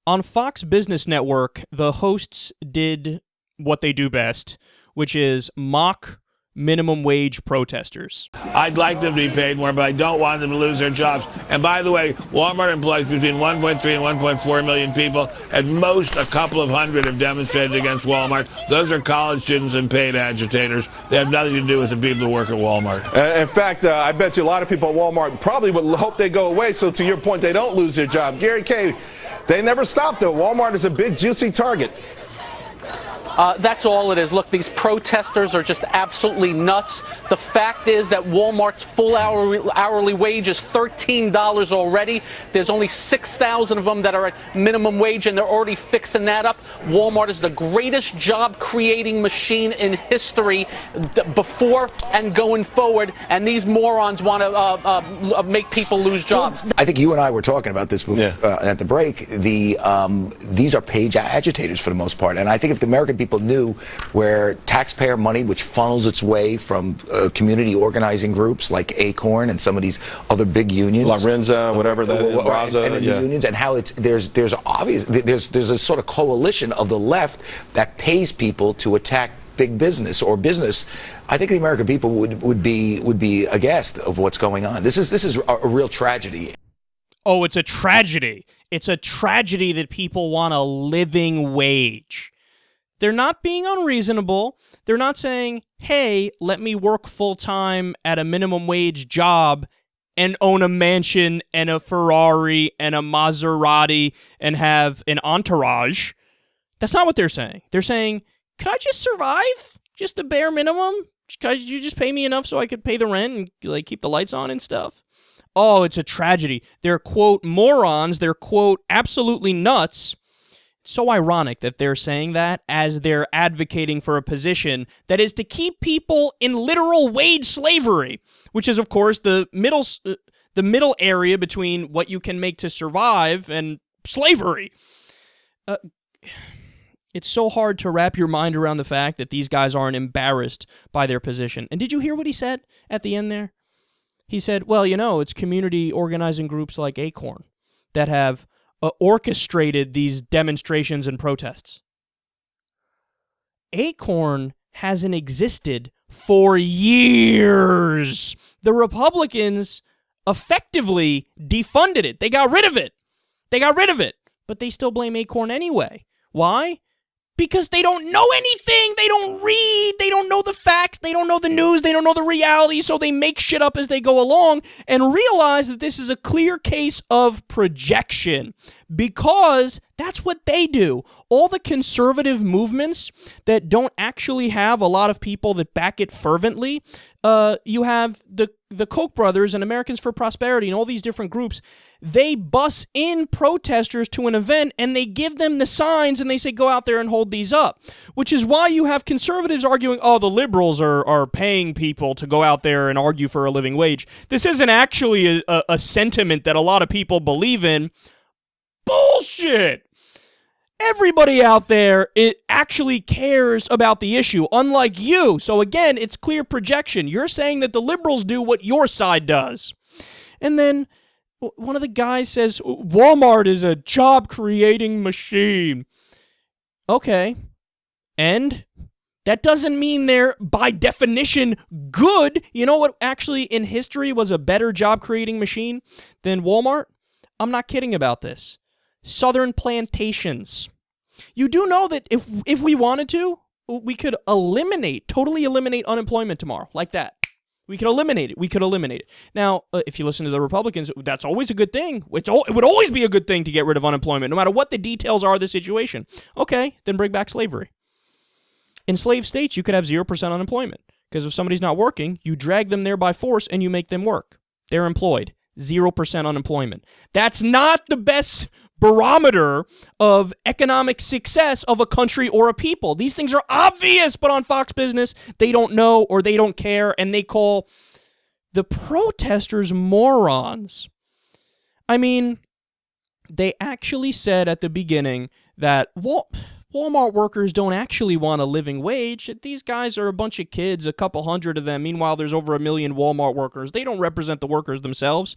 On Fox Business Network, the hosts did what they do best, which is mock minimum wage protesters. I'd like them to be paid more, but I don't want them to lose their jobs. And by the way, Walmart employs between 1.3 and 1.4 million people. At most, a couple of hundred have demonstrated against Walmart. Those are college students and paid agitators. They have nothing to do with the people who work at Walmart. In fact, I bet you a lot of people at Walmart probably would hope they go away, so to your point, they don't lose their job. Gary K., they never stop, though. Walmart is a big, juicy target. That's all it is. Look, these protesters are just absolutely nuts. The fact is that Walmart's full hourly wage is $13 already. There's only 6,000 of them that are at minimum wage, and they're already fixing that up. Walmart is the greatest job-creating machine in history before and going forward, and these morons want to make people lose jobs. I think you and I were talking about this at the break. These are paid agitators for the most part, and I think if the American people knew where taxpayer money, which funnels its way from community organizing groups like Acorn and some of these other big unions, La Renza, whatever that is, Raza, and the unions, and how there's a sort of coalition of the left that pays people to attack big business or business. I think the American people would be aghast of what's going on. This is a real tragedy. Oh, it's a tragedy. It's a tragedy that people want a living wage. They're not being unreasonable. They're not saying, hey, let me work full-time at a minimum wage job and own a mansion and a Ferrari and a Maserati and have an entourage. That's not what they're saying. They're saying, could I just survive? Just the bare minimum? Could you just pay me enough so I could pay the rent and keep the lights on and stuff? Oh, it's a tragedy. They're, quote, morons. They're, quote, absolutely nuts. So ironic that they're saying that as they're advocating for a position that is to keep people in literal wage slavery, which is, of course, the middle area between what you can make to survive and slavery. It's so hard to wrap your mind around the fact that these guys aren't embarrassed by their position. And did you hear what he said at the end there? He said, well, it's community organizing groups like Acorn that have orchestrated these demonstrations and protests. Acorn hasn't existed for years. The Republicans effectively defunded it. They got rid of it. But they still blame Acorn anyway. Why? Because they don't know anything. They don't read. They don't know the facts. They don't know the news. They don't know the reality. So they make shit up as they go along and realize that this is a clear case of projection because that's what they do. All the conservative movements that don't actually have a lot of people that back it fervently, you have the Koch brothers and Americans for Prosperity and all these different groups. They bus in protesters to an event and they give them the signs and they say, go out there and hold these up, which is why you have conservatives arguing, oh, the liberals are paying people to go out there and argue for a living wage. This isn't actually a sentiment that a lot of people believe in. Bullshit! Everybody out there, it actually cares about the issue, unlike you. So again, it's clear projection. You're saying that the liberals do what your side does. And then one of the guys says, Walmart is a job-creating machine. Okay. And that doesn't mean they're, by definition, good. You know what actually in history was a better job-creating machine than Walmart? I'm not kidding about this. Southern plantations. You do know that if we wanted to, we could totally eliminate unemployment tomorrow, like that. We could eliminate it. Now, if you listen to the Republicans, that's always a good thing. It would always be a good thing to get rid of unemployment, no matter what the details are of the situation. Okay, then bring back slavery. In slave states, you could have 0% unemployment, because if somebody's not working, you drag them there by force and you make them work. They're employed. 0% unemployment. That's not the best barometer of economic success of a country or a people. These things are obvious, but on Fox Business, they don't know or they don't care, and they call the protesters morons. I mean, they actually said at the beginning that Walmart workers don't actually want a living wage. These guys are a bunch of kids, a couple hundred of them. Meanwhile, there's over 1 million Walmart workers. They don't represent the workers themselves.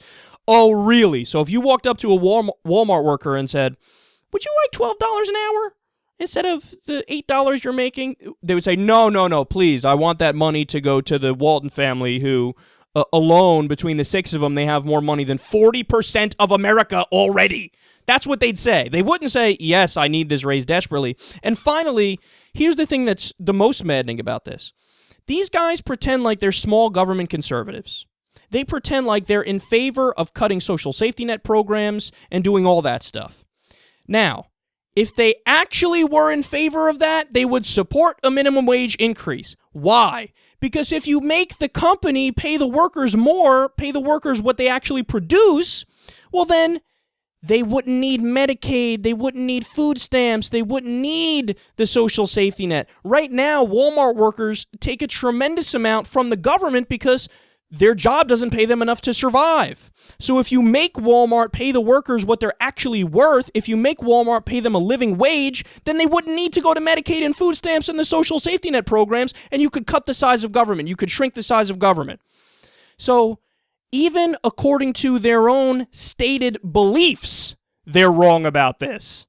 Oh, really? So if you walked up to a Walmart worker and said, would you like $12 an hour instead of the $8 you're making? They would say, no, please. I want that money to go to the Walton family who, alone, between the 6 of them, they have more money than 40% of America already. That's what they'd say. They wouldn't say, yes, I need this raise desperately. And finally, here's the thing that's the most maddening about this. These guys pretend like they're small government conservatives. They pretend like they're in favor of cutting social safety net programs and doing all that stuff. Now, if they actually were in favor of that, they would support a minimum wage increase. Why? Because if you make the company pay the workers more, pay the workers what they actually produce, well then, they wouldn't need Medicaid, they wouldn't need food stamps, they wouldn't need the social safety net. Right now, Walmart workers take a tremendous amount from the government because their job doesn't pay them enough to survive. So if you make Walmart pay the workers what they're actually worth, if you make Walmart pay them a living wage, then they wouldn't need to go to Medicaid and food stamps and the social safety net programs, and you could cut the size of government. You could shrink the size of government. So even according to their own stated beliefs, they're wrong about this.